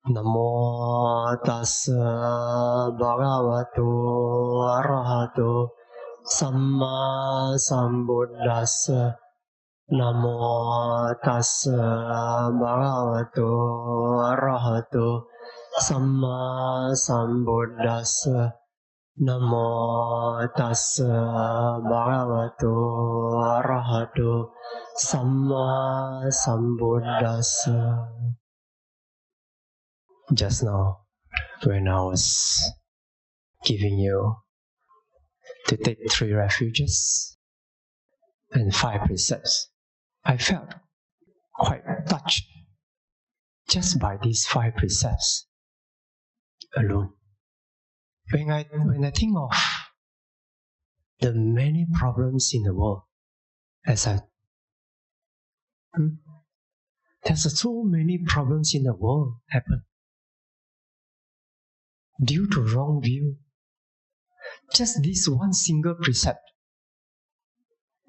Namo tassa bhagavato arahato samma sambuddhassa. Namo tassa bhagavato arahato samma sambuddhassa. Namo tassa bhagavato arahato samma sambuddhassa. Just now, when I was giving you to take 3 refuges and 5 precepts, I felt quite touched just by these 5 precepts alone. When I think of the many problems in the world, there's so many problems in the world happen due to wrong view. Just this one single precept.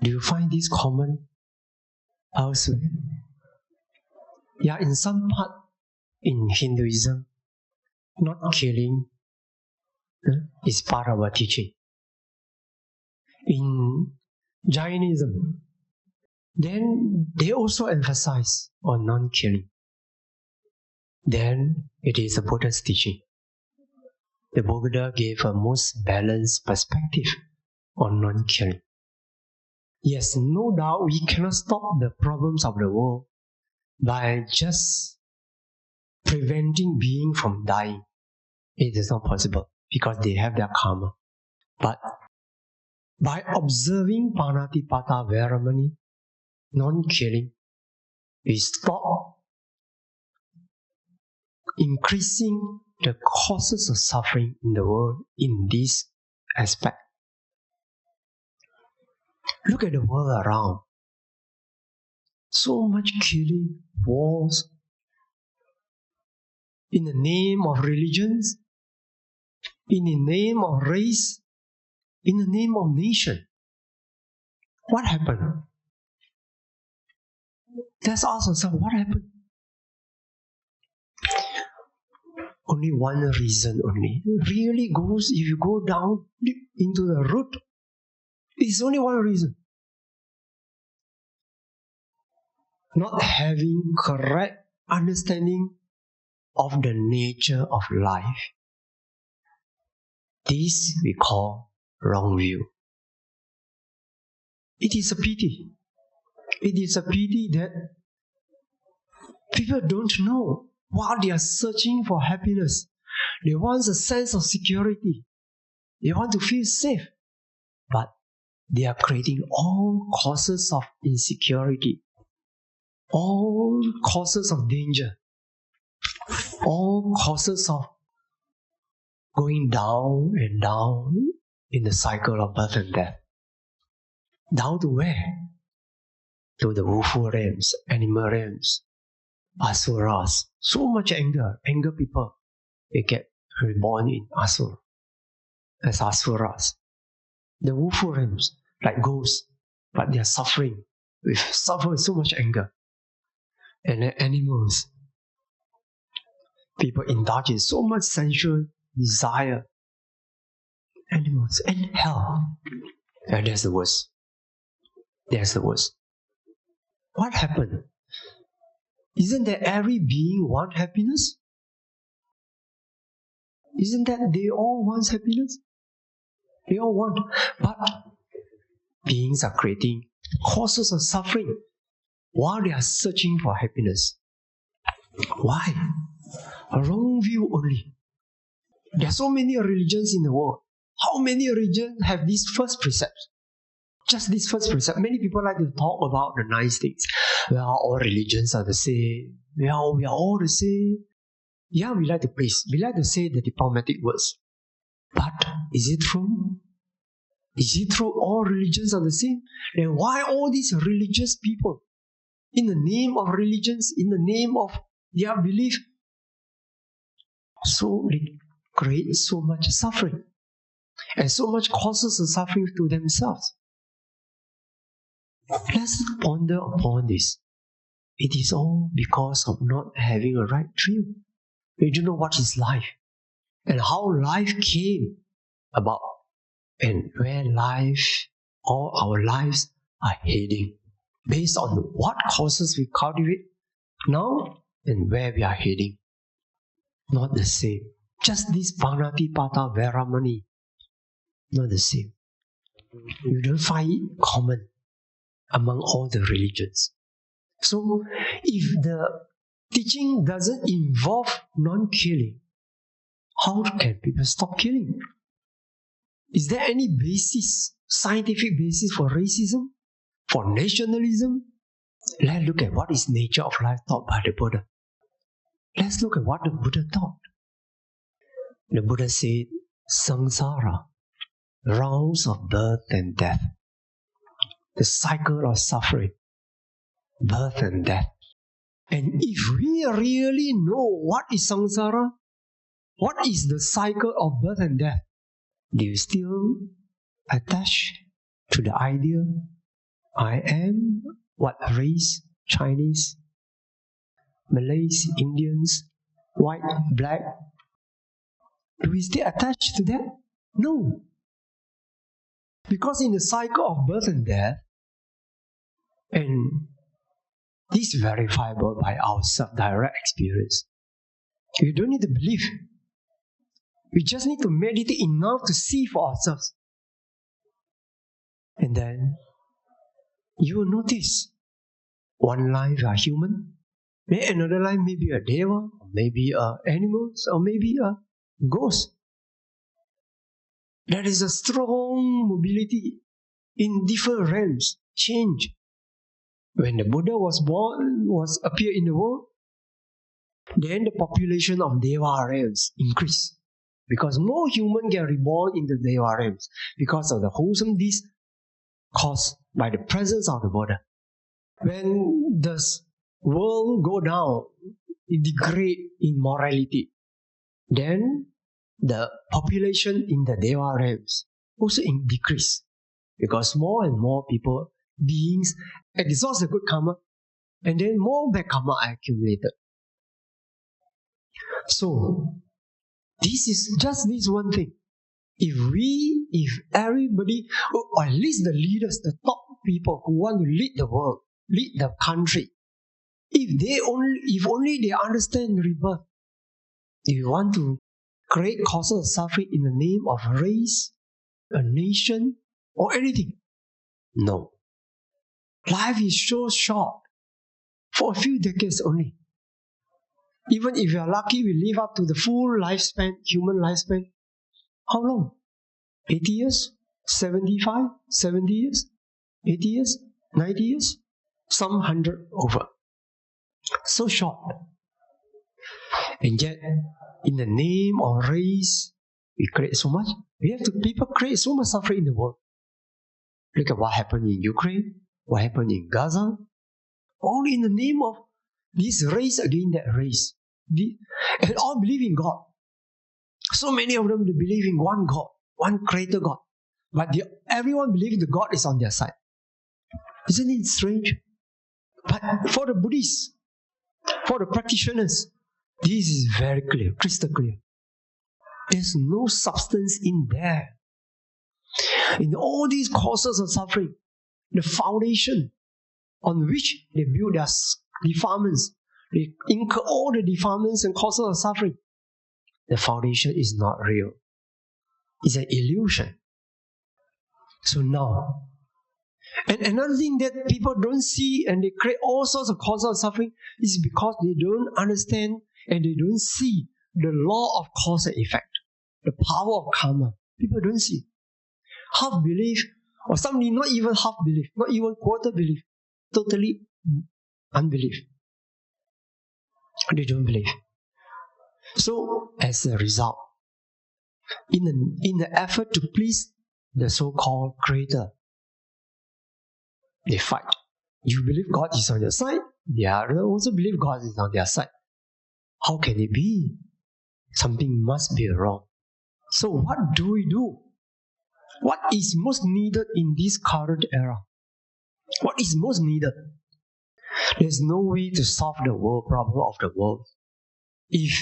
Do you find this common elsewhere? Yeah, in some part in Hinduism, not killing is part of our teaching. In Jainism, then they also emphasize on non-killing. Then it is a Buddha's teaching. The Buddha gave a most balanced perspective on non-killing. Yes, no doubt we cannot stop the problems of the world by just preventing being from dying. It is not possible because they have their karma. But by observing Panatipata Veramani, non-killing, we stop increasing the causes of suffering in the world in this aspect. Look at the world around. So much killing, wars, in the name of religions, in the name of race, in the name of nation. What happened? Let's ask ourselves, what happened? Only one reason only. Really goes, if you go down into the root, it's only one reason. Not having correct understanding of the nature of life. This we call wrong view. It is a pity. It is a pity that people don't know while they are searching for happiness. They want a sense of security. They want to feel safe. But they are creating all causes of insecurity, all causes of danger, all causes of going down and down in the cycle of birth and death. Down to where? To the woeful realms, animal realms, asuras. So much anger people. They get reborn in asura, as asuras. The woeful realms, like ghosts, but they are suffering with so much anger. And then animals, people indulge in so much sensual desire. Animals and hell. And that's the worst. That's the worst. What happened? Isn't that every being want happiness? Isn't that they all want happiness? They all want. But beings are creating causes of suffering while they are searching for happiness. Why? A wrong view only. There are so many religions in the world. How many religions have these first precepts? Just this first precept. Many people like to talk about the nice things. Well, all religions are the same. Well, we are all the same. Yeah, we like to praise. We like to say the diplomatic words. But is it true? Is it true all religions are the same? Then why all these religious people, in the name of religions, in the name of their belief, so they create so much suffering and so much causes of suffering to themselves? Let's ponder upon this. It is all because of not having a right view. We don't know what is life and how life came about and where all our lives are heading based on what causes we cultivate now and where we are heading. Not the same. Just this Panatipata Veramani, not the same. You don't find it common among all the religions. So, if the teaching doesn't involve non-killing, how can people stop killing? Is there any basis, scientific basis for racism, for nationalism? Let's look at what is nature of life taught by the Buddha. Let's look at what the Buddha taught. The Buddha said, samsara, rounds of birth and death, the cycle of suffering, birth and death. And if we really know what is samsara, what is the cycle of birth and death, do you still attach to the idea, I am what race? Chinese, Malays, Indians, white, black? Do we still attach to that? No. Because in the cycle of birth and death, and this is verifiable by our self-direct experience, you don't need to believe. We just need to meditate enough to see for ourselves. And then you will notice one life a human, another life maybe a deva, maybe an animal, or maybe a ghost. There is a strong mobility in different realms, change. When the Buddha appeared in the world, then the population of deva realms increased. Because more humans get reborn in the deva realms because of the wholesome deeds caused by the presence of the Buddha. When the world go down, it degrade in morality, then the population in the deva realms also decrease because more and more people, beings, exhaust the good karma, and then more bad karma are accumulated. So, this is just this one thing. If everybody, or at least the leaders, the top people who want to lead the world, lead the country, if only they understand rebirth, if you want to create causes of suffering in the name of race, a nation, or anything, no. Life is so short, for a few decades only. Even if you are lucky, we live up to the full lifespan, human lifespan. How long? 80 years? 75? 70 years? 80 years? 90 years? Some 100 over. So short. And yet, in the name of race, we create so much. People create so much suffering in the world. Look at what happened in Ukraine, what happened in Gaza. All in the name of this race against that race. And all believe in God. So many of them believe in one God, one creator God. But everyone believes the God is on their side. Isn't it strange? But for the Buddhists, for the practitioners, this is very clear, crystal clear. There's no substance in there. In all these causes of suffering, the foundation on which they build their defilements, they incur all the defilements and causes of suffering. The foundation is not real. It's an illusion. So now, and another thing that people don't see and they create all sorts of causes of suffering is because they don't understand and they don't see the law of cause and effect, the power of karma. People don't see. Half belief, or some not even half belief, not even quarter belief, totally unbelief. They don't believe. So, as a result, in the effort to please the so-called creator, they fight. You believe God is on your side, the other also believe God is on their side. How can it be? Something must be wrong. So what do we do? What is most needed in this current era? What is most needed? There's no way to solve the world problem of the world if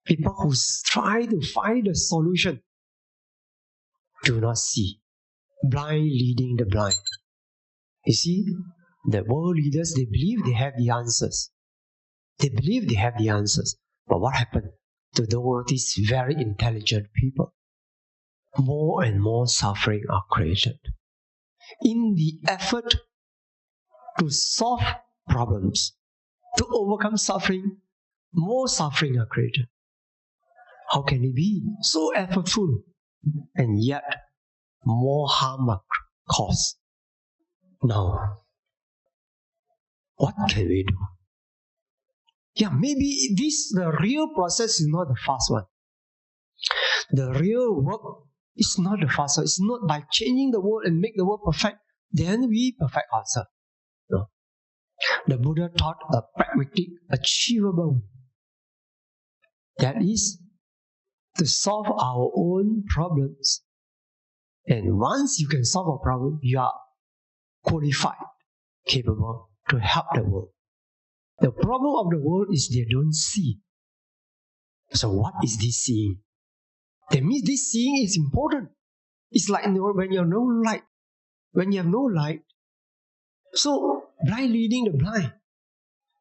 People who try to find the solution do not see. Blind leading the blind. You see, the world leaders, they believe they have the answers. They believe they have the answers. But what happened to these very intelligent people? More and more suffering are created. In the effort to solve problems, to overcome suffering, more suffering are created. How can it be so effortful and yet more harm are caused? Now, what can we do? Yeah, maybe the real process is not the fast one. The real work is not the fast one. It's not by changing the world and make the world perfect, then we perfect ourselves. No. The Buddha taught a pragmatic, achievable way. That is to solve our own problems. And once you can solve a problem, you are qualified, capable to help the world. The problem of the world is they don't see. So what is this seeing? That means this seeing is important. It's like when you have no light. When you have no light, so blind leading the blind.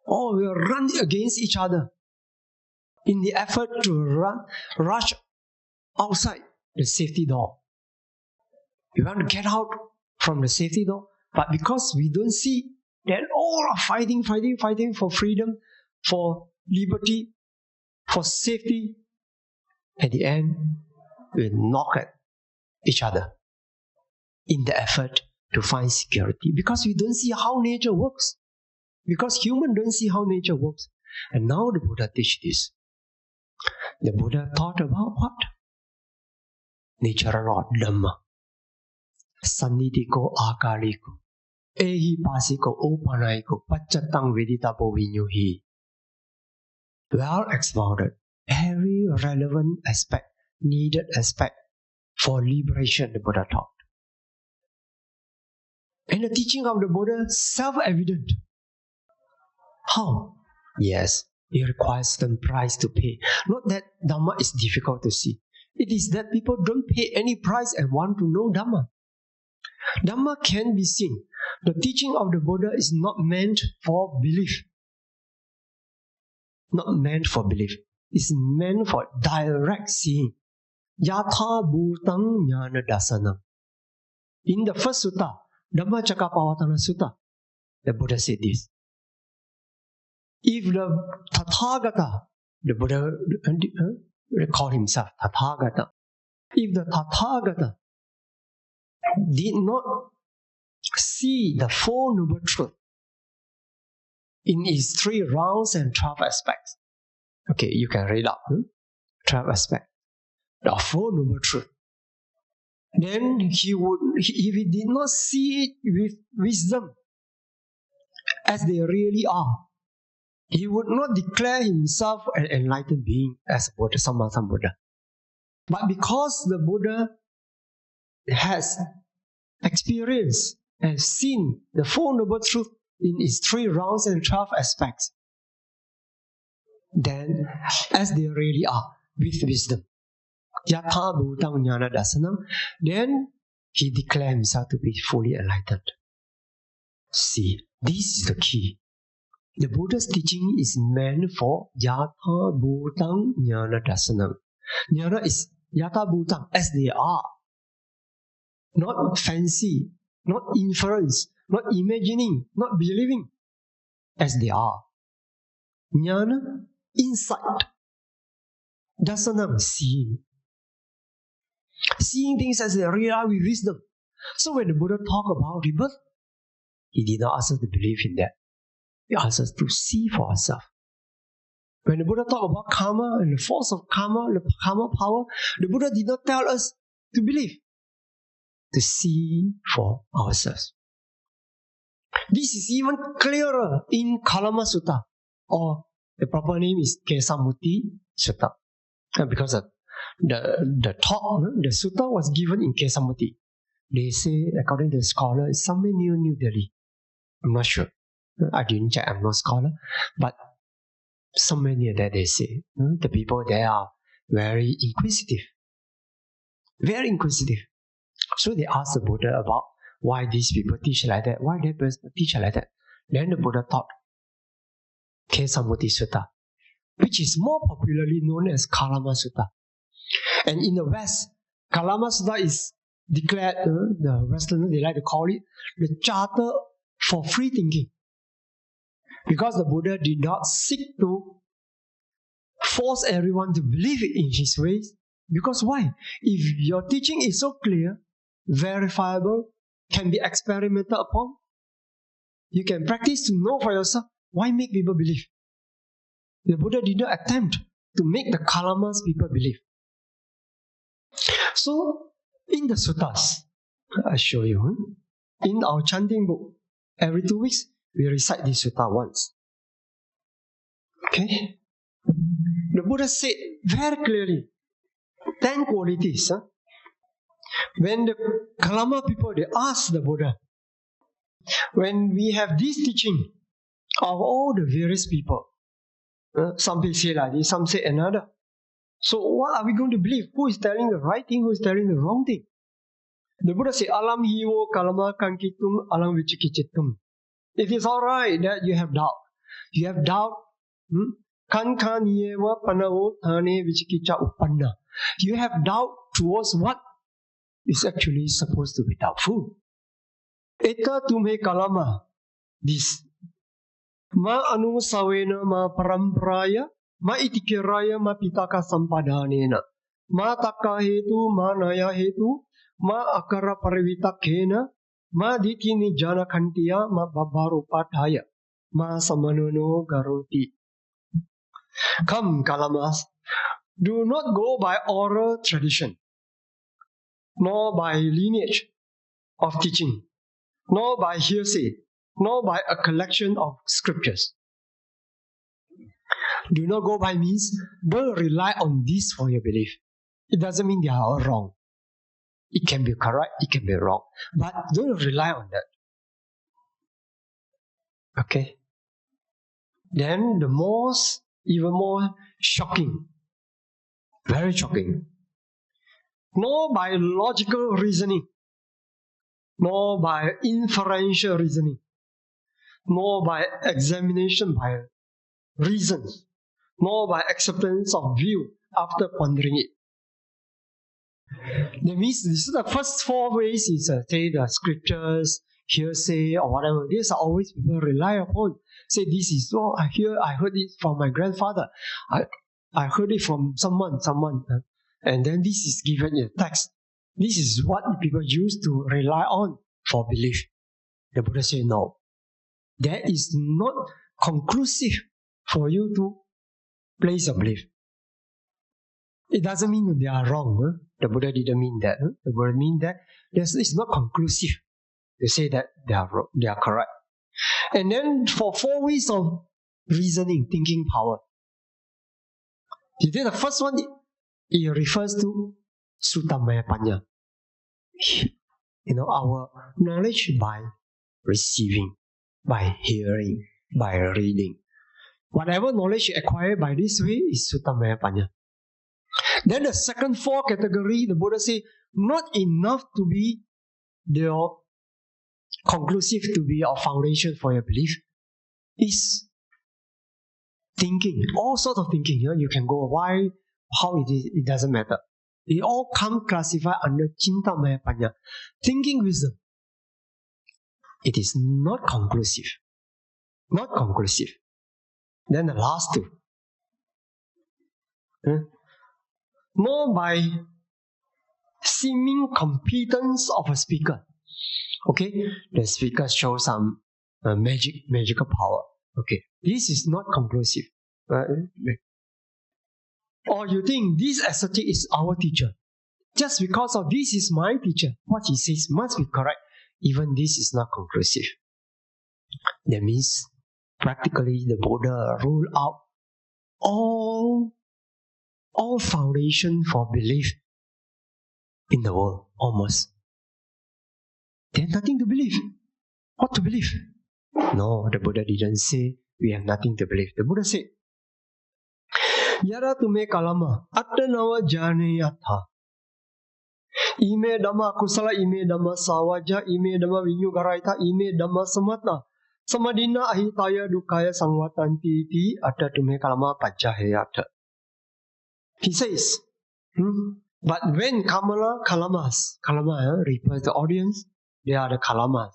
Or we will run against each other in the effort to rush outside the safety door. We want to get out from the safety door, but because we don't see, then all are fighting for freedom, for liberty, for safety. At the end, we knock at each other in the effort to find security, because we don't see how nature works. Because humans don't see how nature works. And now the Buddha teaches this. The Buddha taught about what? Nature law, Dhamma. Sannitiko akariko. Ehi pasiko opanaiko pachatang veditapo vinyuhi. Well expounded. Every relevant aspect, needed aspect for liberation, the Buddha taught. And the teaching of the Buddha self-evident. How? Yes, it requires some price to pay. Not that Dhamma is difficult to see. It is that people don't pay any price and want to know Dhamma. Dhamma can be seen. The teaching of the Buddha is not meant for belief. Not meant for belief. It's meant for direct seeing. Yatha bhutang jnana dasanam. In the first sutta, Dhamma Cakkappavattana Sutta, the Buddha said this. If the Tathagata, the Buddha called himself Tathagata, if the Tathagata did not see the Four Noble Truths in its 3 rounds and 12 aspects, okay, you can read up 12 aspects, the Four Noble Truths, then if he did not see it with wisdom as they really are, he would not declare himself an enlightened being as Buddha, Sammasambuddha Buddha. But because the Buddha has experienced and seen the Four Noble Truths in its 3 rounds and 12 aspects, then as they really are, with wisdom, Yatha bhutang jnana dasanam, then he declared himself to be fully enlightened. See, this is the key. The Buddha's teaching is meant for Yatha bhutang jnana dasanam. Jnana is Yatha bhutang, as they are. Not fancy, not inference, not imagining, not believing, as they are. Jnana, insight. Dasanam, seeing. Seeing things as they really are with wisdom. So when the Buddha talked about rebirth, he did not ask us to believe in that. He asked us to see for ourselves. When the Buddha talked about karma and the force of karma, the karma power, the Buddha did not tell us to believe, to see for ourselves. This is even clearer in Kalama Sutta, or the proper name is Kesamutti Sutta, because the talk, the sutta was given in Kesamutti. They say, according to the scholar, it's somewhere near New Delhi. I'm not sure. I didn't check, I'm not a scholar. But So many that they say, the people there are very inquisitive. Very inquisitive. So they asked the Buddha about why these people teach like that, why they teach like that. Then the Buddha taught Kesamuti Sutta, which is more popularly known as Kalama Sutta. And in the West, Kalama Sutta is declared, the Westerners, they like to call it the charter for free thinking. Because the Buddha did not seek to force everyone to believe in his ways. Because why? If your teaching is so clear, verifiable, can be experimented upon, you can practice to know for yourself, why make people believe? The Buddha did not attempt to make the Kalamas people believe. So, in the suttas, I'll show you, in our chanting book, every 2 weeks, we recite this sutta once. Okay? The Buddha said very clearly, 10 qualities. When the Kalama people, they asked the Buddha, when we have this teaching of all the various people, some people say like this, some say another. So what are we going to believe? Who is telling the right thing? Who is telling the wrong thing? The Buddha said, Alam hiwo kalama kankitum alam vichikichitum. It is alright that you have doubt. You have doubt. Kanka niyewa panavo thane vichikicha upanna. You have doubt towards what is actually supposed to be doubtful. Eta tumhe kalama. This. Ma anu sawena ma parampraya, ma itikiraya ma pitaka sampadhanena, ma taka hetu ma naya hetu, ma akara parivitakena, ma ditini jana kantiya ma babarupataya, ma samanono garoti. Come, Kalamas, do not go by oral tradition, nor by lineage of teaching, nor by hearsay, nor by a collection of scriptures. Do not go by means, don't rely on this for your belief. It doesn't mean they are all wrong. It can be correct, it can be wrong. But don't rely on that. Okay? Then the even more shocking, very shocking, nor by logical reasoning, nor by inferential reasoning, nor by examination by reasons, nor by acceptance of view after pondering it. That means this is the first 4 ways is say the scriptures, hearsay or whatever. These are always people rely upon. Say this is I heard it from my grandfather. I heard it from someone, and then this is given in the text. This is what people used to rely on for belief. The Buddha said no. That is not conclusive for you to place your belief. It doesn't mean that they are wrong. The Buddha didn't mean that. The Buddha mean that it's not conclusive to say that they are correct. And then for 4 ways of reasoning, thinking power. You think the first one, it refers to Suttamaya Panya. Our knowledge by receiving, by hearing, by reading. Whatever knowledge acquired by this way is Suttamaya Panya. Then the second 4 category, the Buddha said, not enough to be your conclusive, to be your foundation for your belief, is thinking, all sorts of thinking. You can go why, how it is, it doesn't matter. They all come classified under Chintamaya Panya, thinking wisdom. It is not conclusive. Not conclusive. Then the last 2. Nor by seeming competence of a speaker. Okay, the speaker shows some magical power. Okay, this is not conclusive. Or you think this ascetic is our teacher. Just because of this is my teacher, what he says must be correct. Even this is not conclusive. That means practically the Buddha ruled out all foundation for belief in the world, almost. There's nothing to believe. What to believe? No, the Buddha didn't say we have nothing to believe. The Buddha said Yara tume kalama atanawa janeyatha. Ime dhamma kusala, ime dhamma sawaja, ime dhamma vinyugaraita, ime dhamma samata. Samadina ahitaya dukaya sangwatanti ti ada tume kalama pajaheyata. He says, but when kalama refers to the audience, they are the kalamas.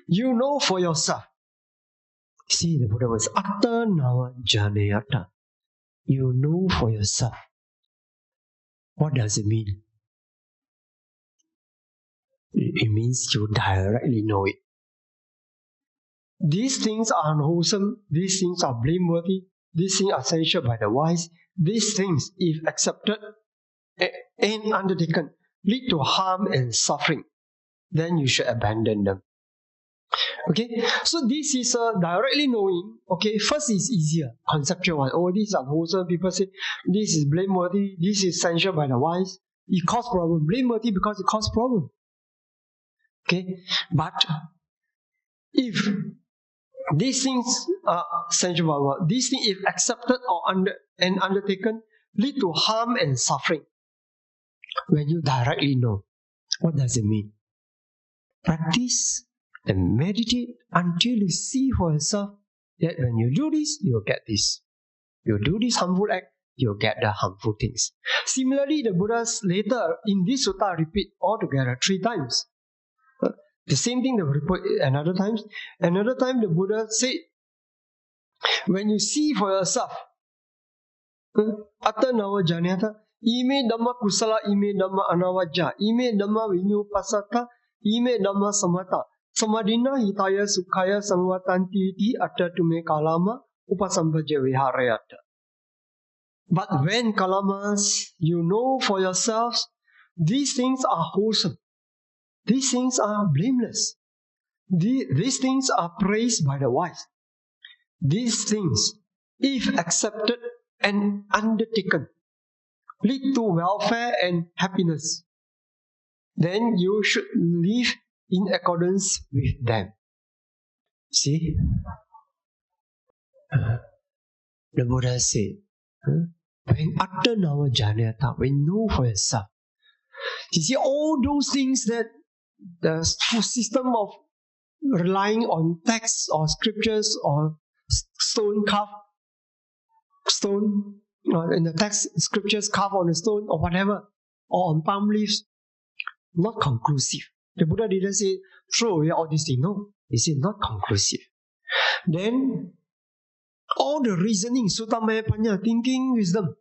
You know for yourself. See, the Buddha was atanawa janeyata. You know for yourself. What does it mean? It means you directly know it. These things are unwholesome, these things are blameworthy, these things are censured by the wise. These things, if accepted and undertaken, lead to harm and suffering. Then you should abandon them. Okay, so this is directly knowing. Okay, first is easier, conceptual one. Oh, this is unwholesome. People say this is blameworthy, this is censured by the wise. It causes problem. Blameworthy because it causes problem. Okay, but if these things are censured by what? These things, if accepted or undertaken, lead to harm and suffering. When you directly know, what does it mean? Practice and meditate until you see for yourself that when you do this, you'll get this. You do this harmful act, you'll get the harmful things. Similarly, the Buddhas later in this sutta repeat altogether 3 times. The same thing they will repeat another time. Another time the Buddha said, when you see for yourself, atanawa janayata, ime dhamma kusala, ime dhamma anavaja, ime dhamma vinyupasaka, ime dhamma samata, samadina hitaya sukhaya sangvatanti ti attatume kalama upasambaja viharayata. But when kalamas, you know for yourselves, these things are wholesome. These things are blameless. These things are praised by the wise. These things, if accepted and undertaken, lead to welfare and happiness. Then you should live in accordance with them. See? The Buddha said, when atanawa janayata, when you know for yourself, you see all those things that the system of relying on texts or scriptures or stone in the text scriptures carved on a stone or whatever, or on palm leaves, not conclusive. The Buddha didn't say throw away all these things. No, he said not conclusive. Then all the reasoning, sutta panya, thinking, wisdom,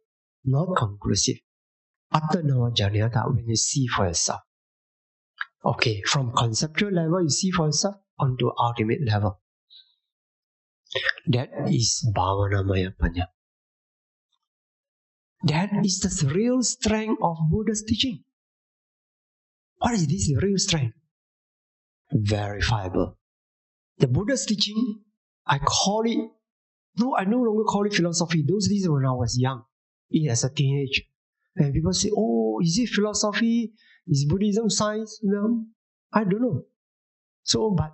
not conclusive. Atanawa janayata, when you see for yourself. Okay, from conceptual level you see for yourself onto ultimate level. That is bhavanamaya panya. That is the real strength of Buddha's teaching. What is this real strength? Verifiable. The Buddha's teaching, I no longer call it philosophy. Those days when I was young, as a teenager, and people say, oh, is it philosophy? Is Buddhism science? No, I don't know. So, but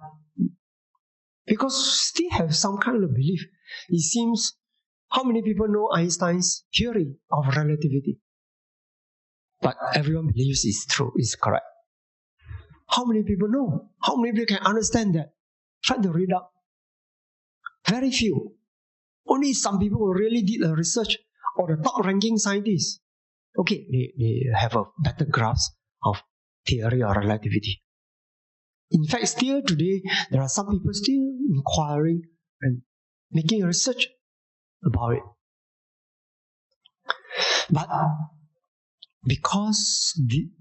because still have some kind of belief, it seems, how many people know Einstein's theory of relativity? But everyone believes it's true, it's correct. How many people know? How many people can understand that? Try to read up. Very few. Only some people who really did the research, or the top ranking scientists. Okay, they have a better grasp of theory or relativity. In fact, still today, there are some people still inquiring and making research about it. But because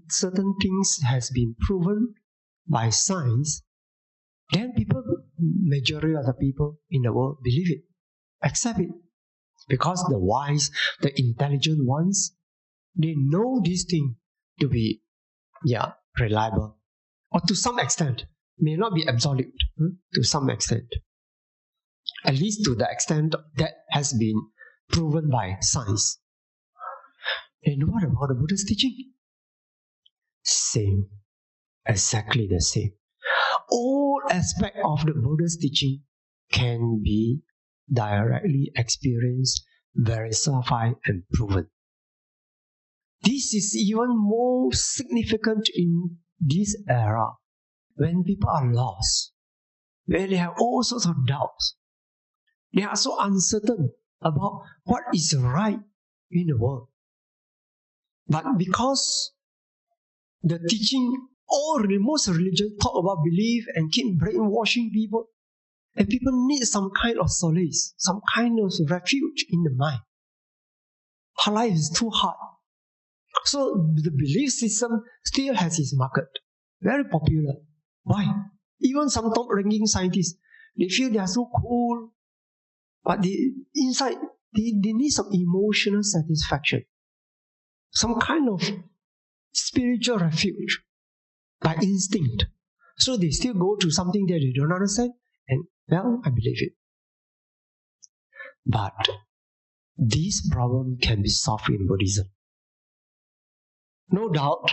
certain things has been proven by science, then majority of the people in the world believe it, accept it. Because the wise, the intelligent ones, they know this thing to be, reliable. Or to some extent, may not be absolute, to some extent. At least to the extent that has been proven by science. And what about the Buddha's teaching? Same. Exactly the same. All aspects of the Buddha's teaching can be directly experienced, verified and proven. This is even more significant in this era when people are lost, where they have all sorts of doubts. They are so uncertain about what is right in the world. But because the teaching, most religions talk about belief and keep brainwashing people, and people need some kind of solace, some kind of refuge in the mind. Our life is too hard. So the belief system still has its market. Very popular. Why? Even some top-ranking scientists, they feel they are so cool, but inside, they need some emotional satisfaction. Some kind of spiritual refuge by instinct. So they still go to something that they don't understand, and well, I believe it. But this problem can be solved in Buddhism. No doubt,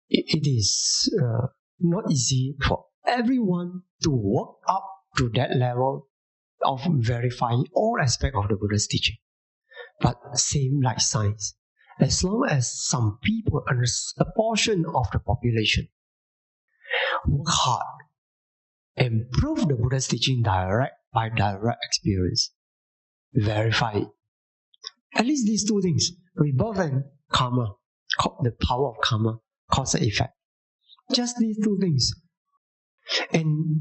it is not easy for everyone to work up to that level of verifying all aspects of the Buddha's teaching. But same like science, as long as some people, a portion of the population, work hard and prove the Buddha's teaching by direct experience, verify it. At least these two things, rebirth and karma, the power of karma, cause and effect. Just these two things. And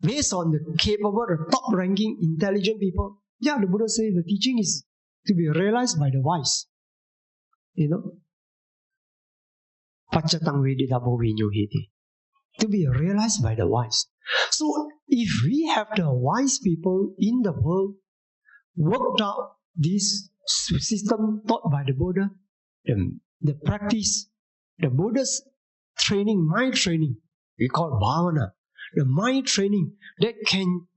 based on the capable, the top-ranking, intelligent people, the Buddha says the teaching is to be realized by the wise. Pachatang veditabo vinyuhiti. To be realized by the wise. So if we have the wise people in the world worked out this system taught by the Buddha, the practice, the Buddha's training, mind training, we call bhavana, the mind training that can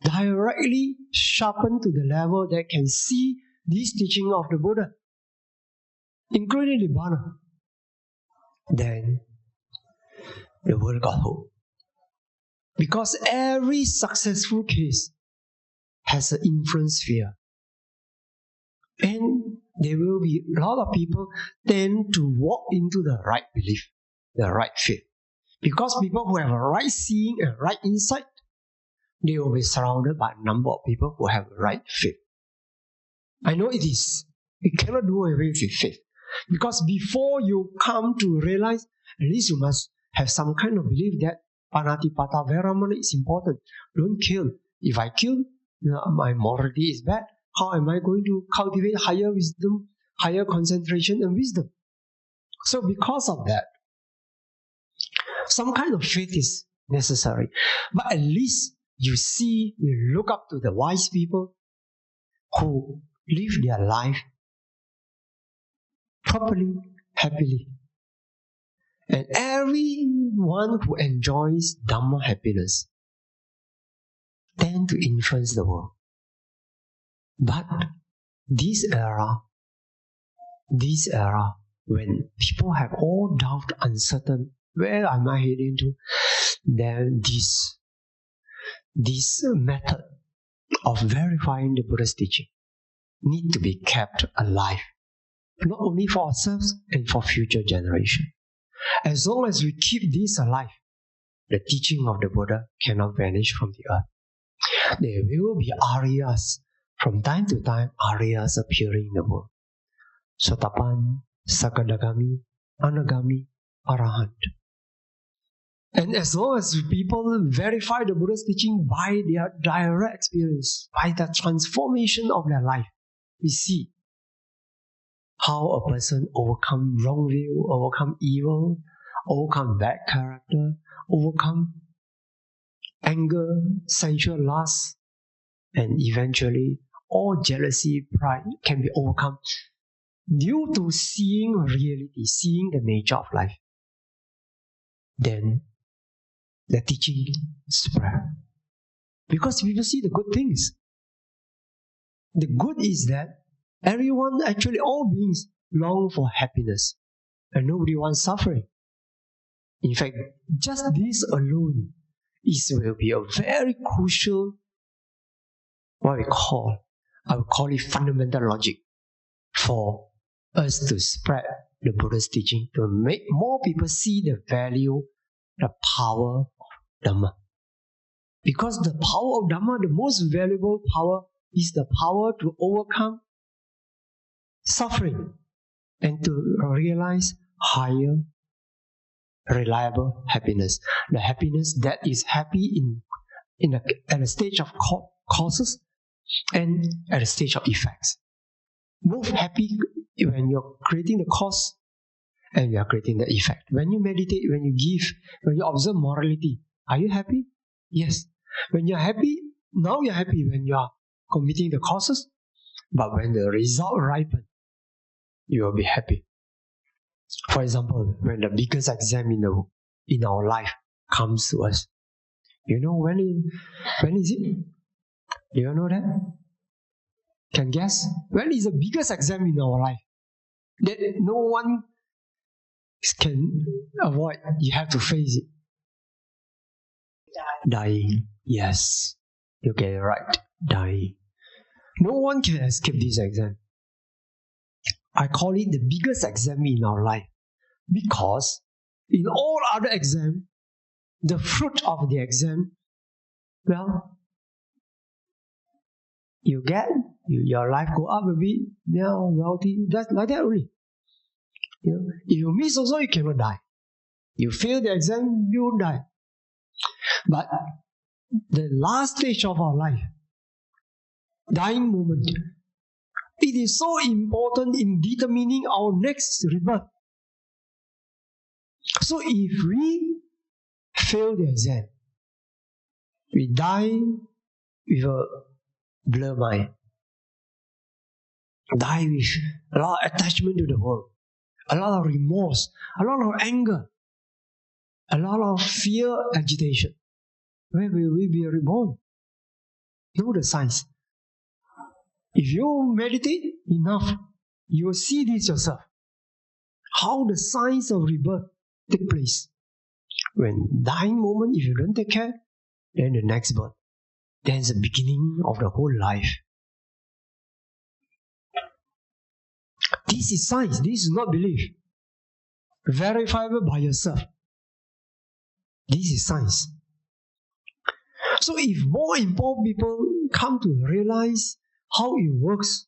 directly sharpen to the level that can see this teaching of the Buddha, including Nibbana, then the world got hope. Because every successful case has an influence sphere. And there will be a lot of people tend to walk into the right belief, the right faith. Because people who have a right seeing and right insight, they will be surrounded by a number of people who have right faith. I know we cannot do away with faith. Because before you come to realize, at least you must have some kind of belief that Panatipata Veramana is important. Don't kill. If I kill, my morality is bad. How am I going to cultivate higher wisdom, higher concentration and wisdom? So because of that, some kind of faith is necessary. But at least you look up to the wise people who live their life properly, happily. And everyone who enjoys Dhamma happiness tend to influence the world. But this era, when people have all doubt, uncertain, where am I heading to? Then this method of verifying the Buddha's teaching need to be kept alive, not only for ourselves and for future generations. As long as we keep this alive, the teaching of the Buddha cannot vanish from the earth. There will be Aryas, from time to time, Aryas appearing in the world. Sotapan, Sakadagami, Anagami, Arahant. And as long as people verify the Buddha's teaching by their direct experience, by the transformation of their life, we see how a person overcome wrong view, overcome evil, overcome bad character, overcome anger, sensual lust, and eventually all jealousy, pride can be overcome due to seeing reality, seeing the nature of life. Then the teaching spread. Because people see the good things. The good is that everyone, actually all beings, long for happiness. And nobody wants suffering. In fact, just this alone will be a very crucial, what we call, I would call it fundamental logic for us to spread the Buddha's teaching, to make more people see the value, the power of Dhamma. Because the power of Dhamma, the most valuable power, is the power to overcome suffering and to realize higher, reliable happiness. The happiness that is happy at a stage of causes and at a stage of effects. Both happy when you're creating the cause and you are creating the effect. When you meditate, when you give, when you observe morality, are you happy? Yes. When you're happy, now you're happy when you are committing the causes, but when the result ripen, you will be happy. For example, when the biggest exam in our life comes to us, you know when is it? Do you know that? Can guess? When is the biggest exam in our life that no one can avoid? You have to face it. Dying. Yes, you get it right. Dying. No one can escape this exam. I call it the biggest exam in our life because in all other exams, the fruit of the exam, well, you get, your life go up a bit, wealthy, just like that only. If you miss also, you cannot die. You fail the exam, you die. But the last stage of our life, dying moment, it is so important in determining our next rebirth. So if we fail the exam, we die with a blur mind, die with a lot of attachment to the world, a lot of remorse, a lot of anger, a lot of fear, agitation. Where will we be reborn? Know the signs. If you meditate enough, you will see this yourself. How the signs of rebirth take place. When dying moment, if you don't take care, then the next birth. Then the beginning of the whole life. This is science. This is not belief. Verifiable by yourself. This is science. So if more and more people come to realize how it works,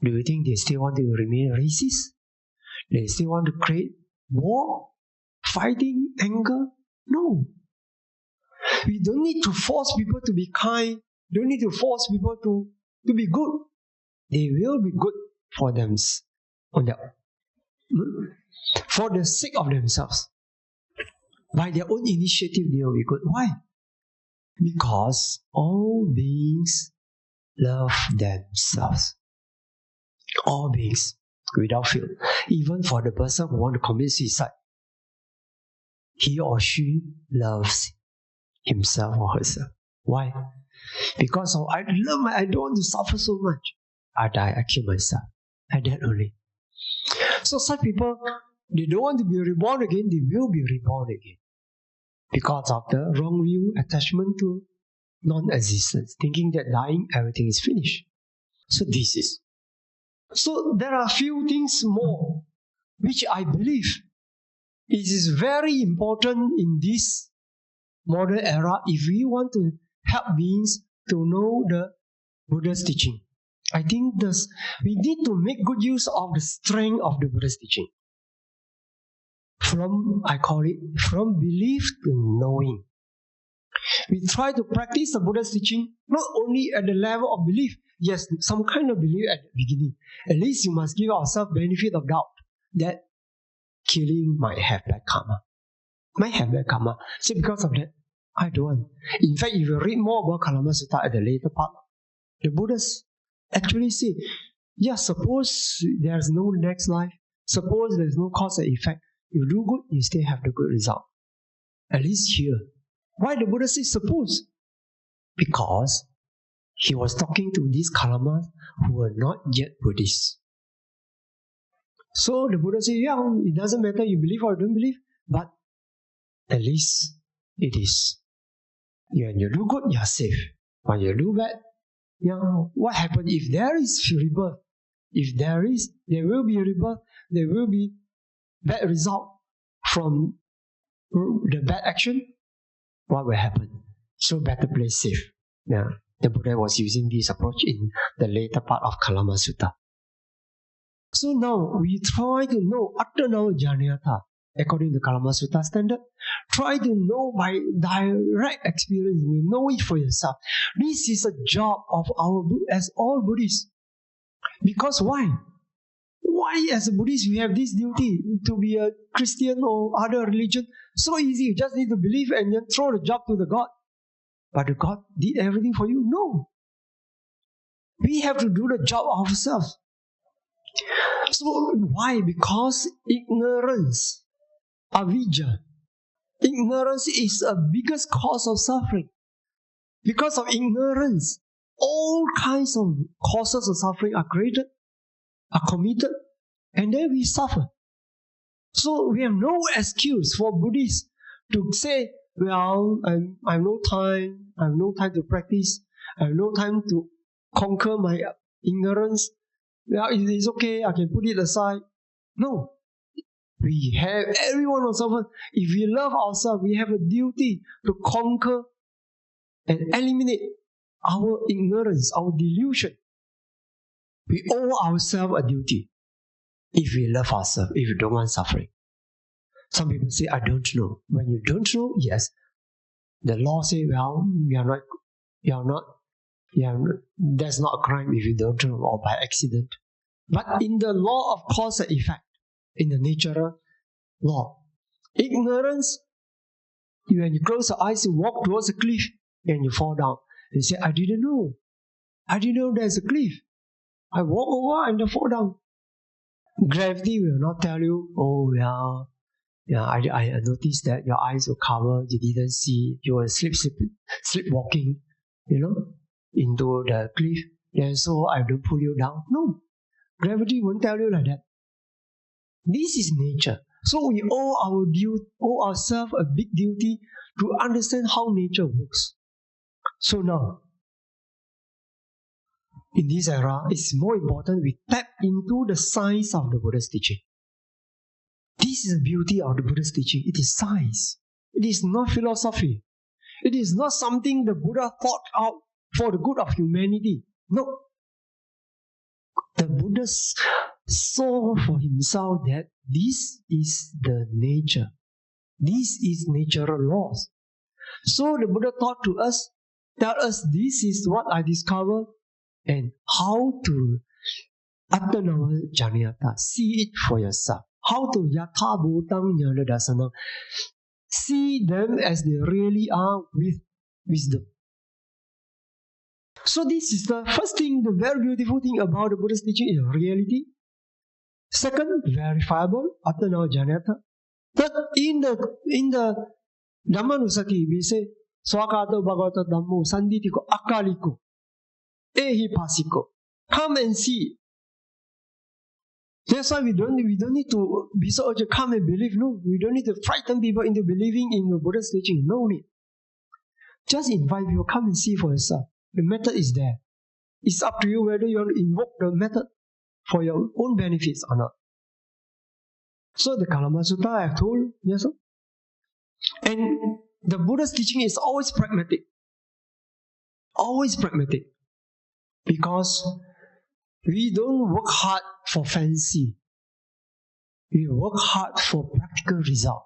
do you think they still want to remain racist? They still want to create war, fighting, anger? No. We don't need to force people to be kind. Don't need to force people to be good. They will be good for them, for the sake of themselves. By their own initiative, they will be good. Why? Because all beings love themselves. All beings, without fail. Even for the person who wants to commit suicide, he or she loves himself or herself. Why? Because I don't want to suffer so much. I die, I kill myself. Like that only. So such people, they don't want to be reborn again, they will be reborn again. Because of the wrong view, attachment to non-existence, thinking that dying, everything is finished. So this is. So there are a few things more which I believe it is very important in this modern era if we want to help beings to know the Buddha's teaching. I think we need to make good use of the strength of the Buddha's teaching. I call it from belief to knowing. We try to practice the Buddha's teaching not only at the level of belief. Yes, some kind of belief at the beginning. At least you must give ourselves benefit of doubt that killing might have bad karma. Might have bad karma. So because of that, I don't want. In fact, if you read more about Kalama Sutta at the later part, the Buddhas actually say, suppose there's no next life, suppose there's no cause and effect, you do good, you still have the good result. At least here. Why the Buddha say suppose? Because he was talking to these Kalamas who were not yet Buddhists. So the Buddha said, it doesn't matter you believe or don't believe, but at least it is. When you do good, you are safe. When you do bad, what happens if there is rebirth? If there will be rebirth, there will be bad result from the bad action. What will happen? So better play safe. The Buddha was using this approach in the later part of Kalama Sutta. So now we try to know Attanava Jnanayata according to Kalama Sutta standard. Try to know by direct experience. You know it for yourself. This is a job of as all Buddhists. Because why? Why as a Buddhist we have this duty to be a Christian or other religion? So easy, you just need to believe and then throw the job to the God. But the God did everything for you? No. We have to do the job ourselves. So why? Because ignorance, avijja. Ignorance is a biggest cause of suffering. Because of ignorance, all kinds of causes of suffering are created, are committed, and then we suffer. So we have no excuse for Buddhists to say, well, I have no time to practice, I have no time to conquer my ignorance. Well, it's okay, I can put it aside. No. We have, every one of us, if we love ourselves, we have a duty to conquer and eliminate our ignorance, our delusion. We owe ourselves a duty if we love ourselves, if we don't want suffering. Some people say, I don't know. When you don't know, yes, the law says, well, that's not a crime if you don't know or by accident. But in the law of cause and effect, in the natural law, ignorance, when you close your eyes, you walk towards a cliff and you fall down. You say, I didn't know. I didn't know there's a cliff. I walk over and I fall down. Gravity will not tell you, oh, I noticed that your eyes were covered, you didn't see, you were sleepwalking, into the cliff, and so I don't pull you down. No, gravity won't tell you like that. This is nature. So we owe ourselves a big duty to understand how nature works. So now, in this era, it's more important we tap into the science of the Buddha's teaching. This is the beauty of the Buddha's teaching. It is science. It is not philosophy. It is not something the Buddha thought out for the good of humanity. No. The Buddha saw for himself that this is the nature. This is natural laws. So the Buddha taught to us, tell us this is what I discovered and how to Attanava Jnanayata. See it for yourself. How to yatha bhutang jnana dasanam. See them as they really are with wisdom. So this is the first thing, the very beautiful thing about the Buddha's teaching is reality. Second, verifiable, Attanava Jnanayata. Third, in the Dhammanusati, we say, Swakato Bhagavata Dhammo Sanditiko Akaliko Ehipasiko. Come and see. That's why we don't need to be so urgent, come and believe. No, we don't need to frighten people into believing in the Buddha's teaching. No need. Just invite people, come and see for yourself. The method is there. It's up to you whether you want to invoke the method for your own benefits or not. So the Kalama Sutta I have told, yes sir? And the Buddha's teaching is always pragmatic. Always pragmatic. Because we don't work hard for fancy. We work hard for practical result.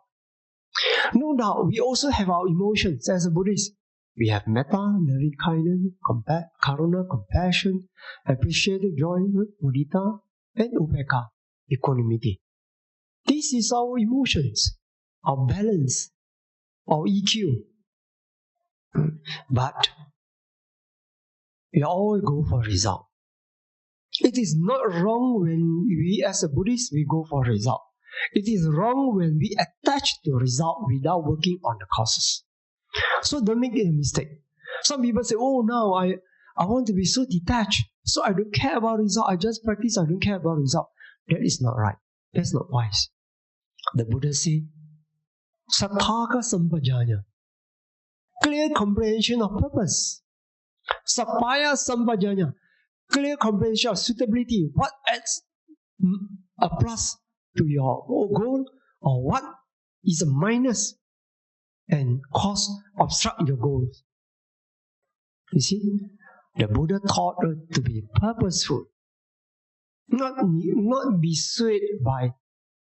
No doubt, we also have our emotions as a Buddhist. We have metta, loving kindness, karuna, compassion, appreciative joy, mudita, and upekkha, equanimity. This is our emotions, our balance, our EQ. But we always go for result. It is not wrong when we as a Buddhist, we go for result. It is wrong when we attach to result without working on the causes. So don't make it a mistake. Some people say, oh, now I want to be so detached, so I don't care about result, I just practice, I don't care about result. That is not right. That's not wise. The Buddha said, Sattaka Sampajanya, clear comprehension of purpose. Sapaya Sampajanya, clear comprehension of suitability. What adds a plus to your goal, or what is a minus and cause obstruct your goals. You see, the Buddha taught us to be purposeful, not be swayed by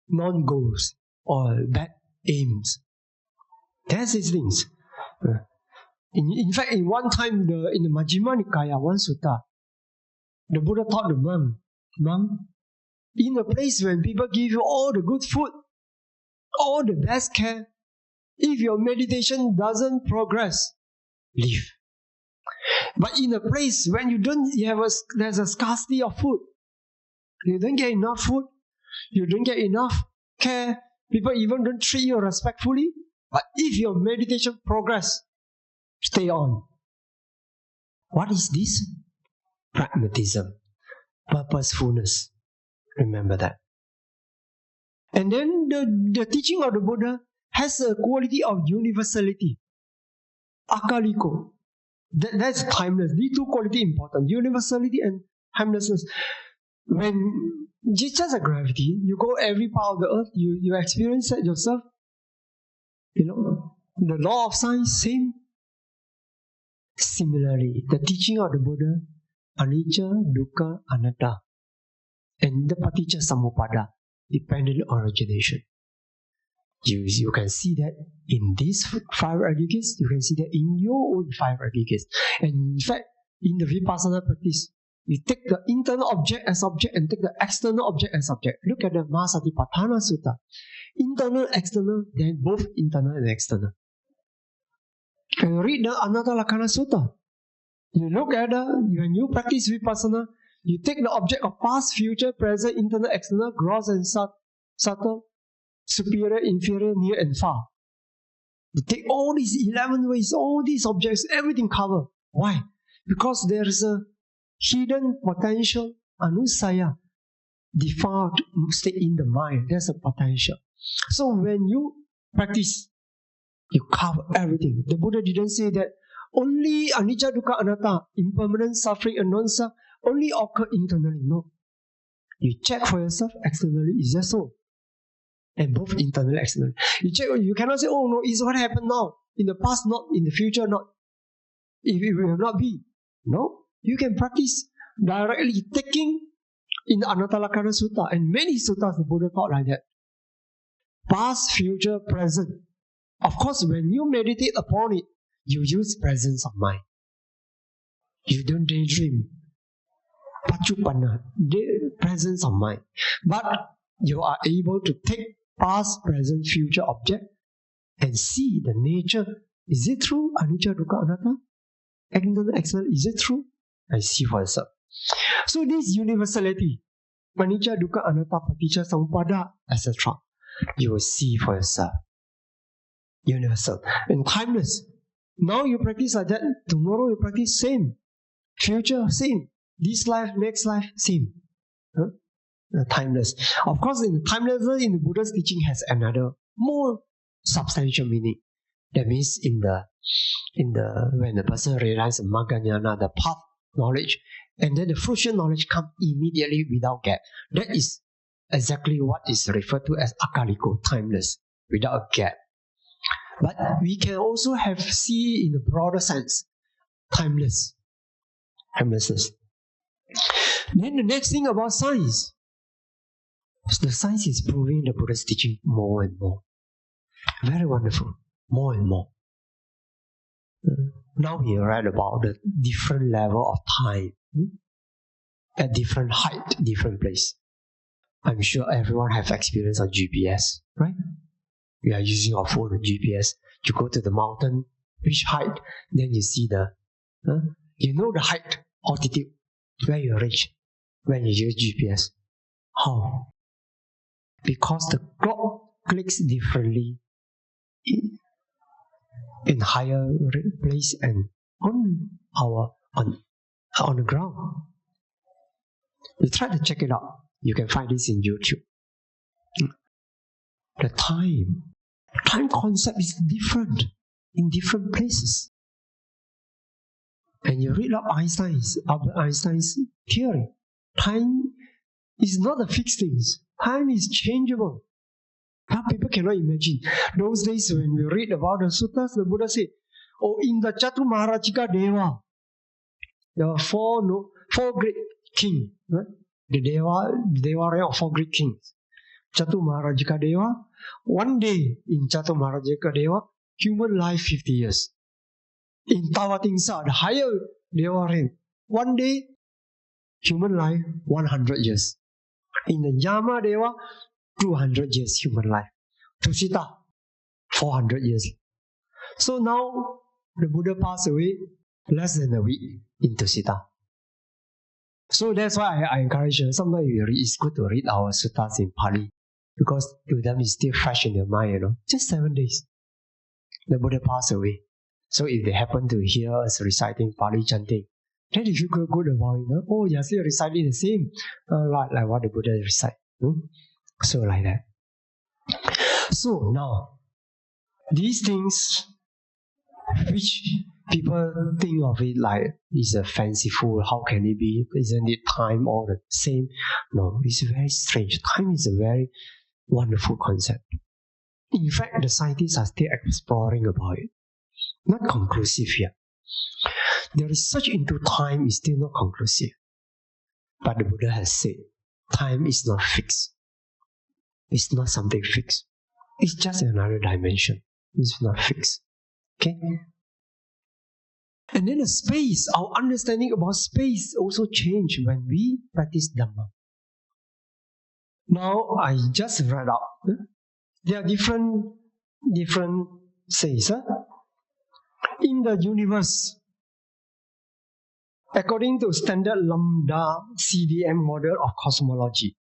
non-goals or bad aims. That's his things. In fact, in one time, in the Majjhima Nikaya, one sutta, the Buddha taught the monk, in a place when people give you all the good food, all the best care, if your meditation doesn't progress, leave. But in a place when there's a scarcity of food, you don't get enough food, you don't get enough care, people even don't treat you respectfully, but if your meditation progress, stay on. What is this? Pragmatism, purposefulness. Remember that. And then the teaching of the Buddha has a quality of universality. Akaliko. That's timeless. These two qualities important. Universality and timelessness. When just a gravity, you go every part of the earth, you experience that yourself. You know, the law of science, same. Similarly, the teaching of the Buddha, anicca, dukkha, anatta, and the paticca samuppada, dependent origination. You can see that in these 5 aggregates, you can see that in your own 5 aggregates. And in fact, in the Vipassana practice, you take the internal object as object and take the external object as object. Look at the Mahasatipatthana Sutta. Internal, external, then both internal and external. And read the Anatta-Lakkhana Sutta. You look at when you practice Vipassana, you take the object of past, future, present, internal, external, gross and subtle, superior, inferior, near and far. You take all these 11 ways, all these objects, everything covered. Why? Because there is a hidden potential, anusaya, defiled state in the mind. There's a potential. So when you practice, you cover everything. The Buddha didn't say that only anicca, dukkha, anatta, impermanent, suffering, and non-self, only occur internally. No. You check for yourself externally. Is that so? And both internally and externally. You check. You cannot say, oh no, it's what happened now. In the past, not. In the future, not. It will not be. No. You can practice directly taking in the Anatta-Lakkhana Sutta. And many suttas the Buddha taught like that. Past, future, present. Of course, when you meditate upon it, you use presence of mind. You don't daydream. Pachupanna, presence of mind. But you are able to take past, present, future object and see the nature. Is it true? Anicca, dukkha, anatta? Internal, external, is it true? I see for yourself. So this universality, anicca, dukkha, anatta, paticca, samuppada, etc., you will see for yourself. Universal and timeless. Now you practice like that, tomorrow you practice same. Future, same. This life, next life, same. Timeless. Of course, in timelessness in the Buddha's teaching has another more substantial meaning. That means when the person realizes Magga-jnana, the path knowledge, and then the fruition knowledge comes immediately without gap. That is exactly what is referred to as akaliko, timeless, without a gap. But we can also see in a broader sense, timelessness. Then the next thing about science. The science is proving the Buddha's teaching more and more. Very wonderful. More and more. Now we read about the different level of time. At different height, different place. I'm sure everyone have experience on GPS, right? We are using our phone on GPS. You go to the mountain, which height, then you see you know the height, altitude, where you reach when you use GPS. How? Because the clock clicks differently in higher place and on the ground. You try to check it out. You can find this in YouTube. The time concept is different in different places. And you read up Albert Einstein's theory. Time is not a fixed thing. Time is changeable. Now people cannot imagine. Those days when we read about the suttas, the Buddha said, oh, in the Chatumarajika Deva, there are four great kings. Right? The Deva of four great kings. Chatumarajika Deva. One day in Chatumarajika Deva, human life 50 years. In Tavatimsa, the higher Deva rank, one day, human life 100 years. In the Yama Deva, 200 years human life. Tusita, 400 years. So now, the Buddha passed away less than a week in Tusita. So that's why I encourage you, sometimes it's good to read our suttas in Pali, because to them it's still fresh in their mind, Just 7 days. The Buddha passed away. So if they happen to hear us reciting Pali chanting, then they feel good about it. Oh, you're still reciting the same, like what the Buddha recite. So like that. So now, these things which people think of it like is a fanciful, how can it be? Isn't it time all the same? No, it's very strange. Time is a very wonderful concept. In fact, the scientists are still exploring about it. Not conclusive yet. The research into time is still not conclusive. But the Buddha has said, time is not fixed. It's not something fixed. It's just another dimension. It's not fixed. Okay? And then the space, our understanding about space also changed when we practice Dhamma. Now, I just read out. There are different says. In the universe, according to standard lambda CDM model of cosmology,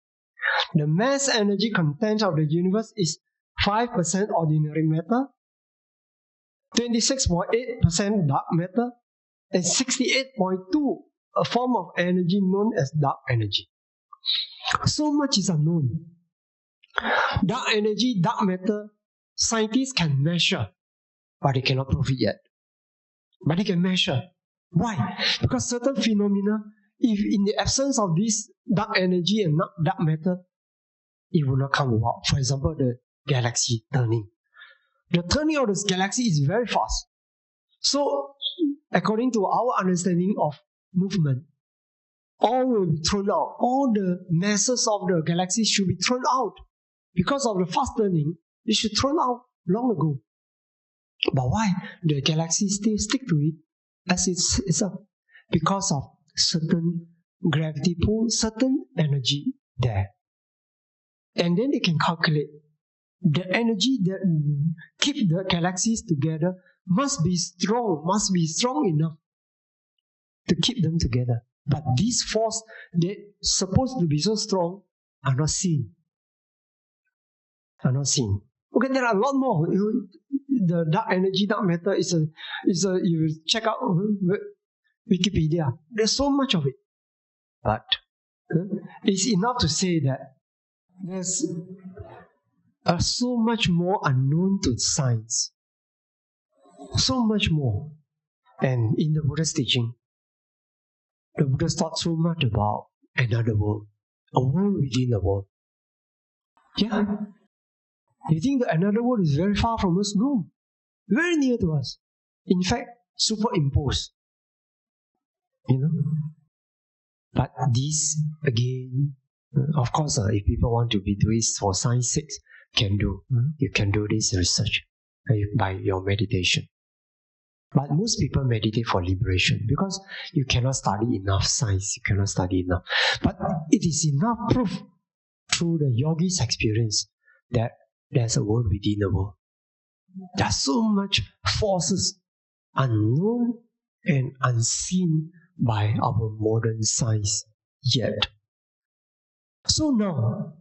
the mass energy content of the universe is 5% ordinary matter, 26.8% dark matter, and 68.2% a form of energy known as dark energy. So much is unknown. Dark energy, dark matter, scientists can measure, but they cannot prove it yet. But they can measure. Why? Because certain phenomena, if in the absence of this dark energy and dark matter, it will not come about. For example, the galaxy turning. The turning of this galaxy is very fast. So, according to our understanding of movement, all will be thrown out. All the masses of the galaxy should be thrown out. Because of the fast turning, it should thrown out long ago. But why? The galaxy still stick to it as it's up. Because of certain gravity pull, certain energy there. And then they can calculate the energy that keep the galaxies together must be strong enough to keep them together. But these force that supposed to be so strong are not seen. Okay, there are a lot more. The dark energy, dark matter is a you check out Wikipedia. There's so much of it. But it's enough to say that there's so much more unknown to science. So much more. And in the Buddha's teaching, the Buddha taught so much about another world. A world within a world. Yeah. You think that another world is very far from us? No. Very near to us. In fact, superimposed. But this, again, of course, if people want to be doing it for science sake, can do. You can do this research by your meditation. But most people meditate for liberation because you cannot study enough science. You cannot study enough. But it is enough proof through the yogi's experience that there's a world within the world. There's so much forces unknown and unseen by our modern science yet. So now,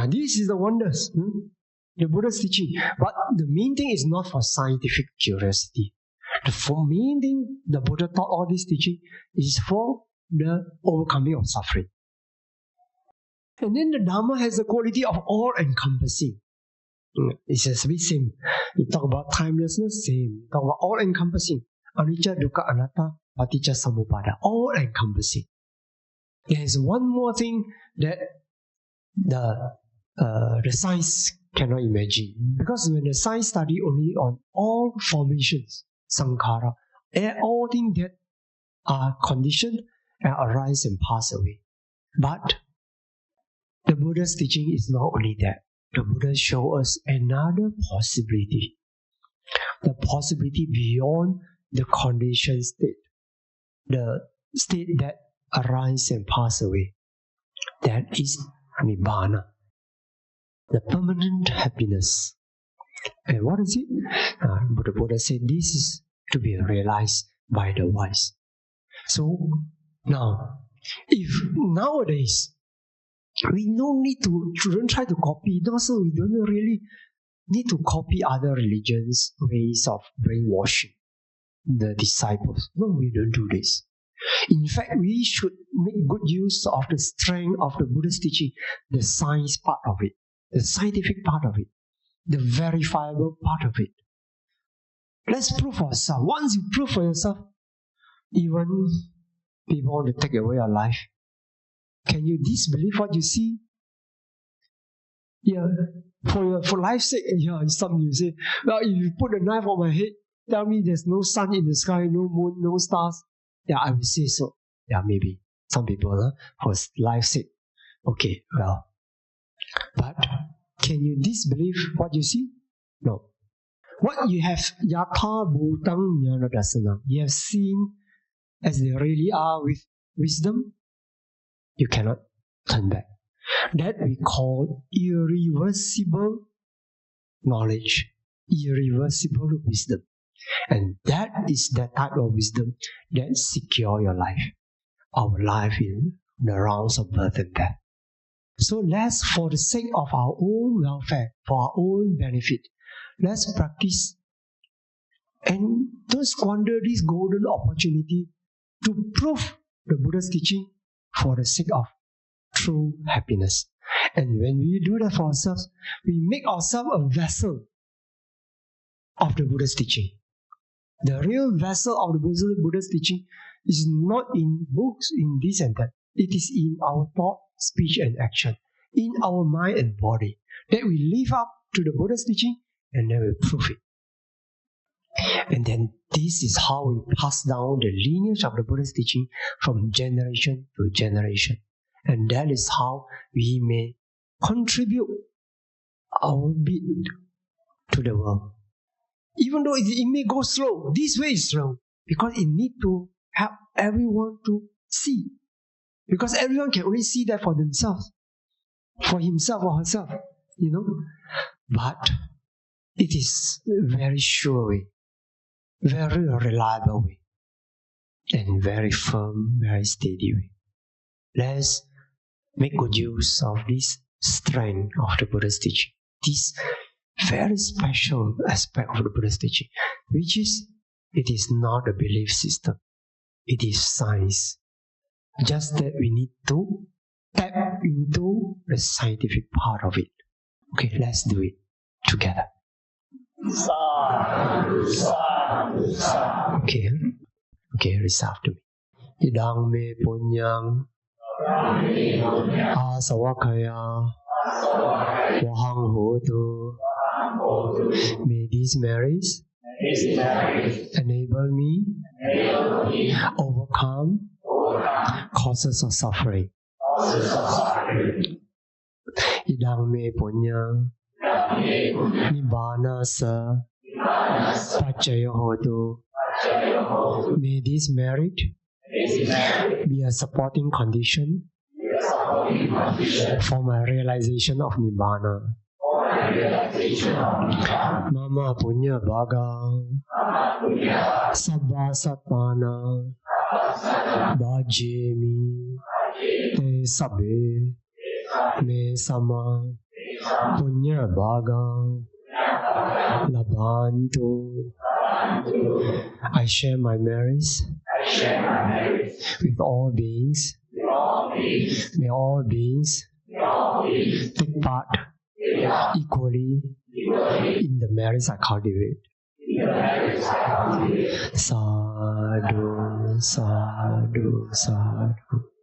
this is the wonders, the Buddha's teaching. But the main thing is not for scientific curiosity. The main thing the Buddha taught all this teaching is for the overcoming of suffering. And then the Dhamma has the quality of all-encompassing. It's just the same. You talk about timelessness, same. You talk about all-encompassing. Anicca, dukkha, anatta, paticca samuppada, all encompassing. There is one more thing that the science cannot imagine, because when the science study only on all formations, sankhara, all things that are conditioned and arise and pass away. But the Buddha's teaching is not only that. The Buddha shows us another possibility. The possibility beyond the conditioned state. The state that arise and pass away. That is Nibbana. The permanent happiness. And what is it? The Buddha said this is to be realized by the wise. So now, if nowadays we shouldn't try to copy, also we don't really need to copy other religions' ways of brainwashing the disciples. No, we don't do this. In fact, we should make good use of the strength of the Buddha's teaching, the science part of it, the scientific part of it, the verifiable part of it. Let's prove for ourselves. Once you prove for yourself, even people want to take away your life, can you disbelieve what you see? Yeah, for life's sake, yeah, some you say, well, if you put a knife on my head, tell me there's no sun in the sky, no moon, no stars. Yeah, I will say so. Yeah, maybe. Some people, for life's sake. Okay, well. But can you disbelieve what you see? No. What you have, yatha bhutang jnana dasanam, you have seen as they really are with wisdom, you cannot turn back. That we call irreversible knowledge, irreversible wisdom. And that is the type of wisdom that secures your life, our life in the rounds of birth and death. So let's, for the sake of our own welfare, for our own benefit, let's practice and don't squander this golden opportunity to prove the Buddha's teaching for the sake of true happiness. And when we do that for ourselves, we make ourselves a vessel of the Buddha's teaching. The real vessel of the Buddha's teaching is not in books, in this and that. It is in our thought, speech and action, in our mind and body, that we live up to the Buddha's teaching and then we prove it. And then this is how we pass down the lineage of the Buddha's teaching from generation to generation. And that is how we may contribute our bit to the world. Even though it may go slow, this way is slow, because it needs to help everyone to see. Because everyone can only see that for themselves, for himself or herself, But it is a very sure way, very reliable way, and very firm, very steady way. Let's make good use of this strength of the Buddha's teaching, this very special aspect of the Buddha's teaching, which is, it is not a belief system, it is science. Just that we need to tap into the scientific part of it. Okay, let's do it together. Okay, recite after me. Idang me punyang asawakaya wahang hotu. May these merits enable me overcome causes of suffering. Idang me punya nibbana sa pacaya hotu. May this merit be a supporting condition for my realization of nibbana. Mama punya bhaga sabba satpana bhajemi te sabbe me sama punya bhaga labantu. I share my merits with all beings. May all beings take part equally in the merits I cultivate. Sadhu. sadhu, sadhu, sadhu.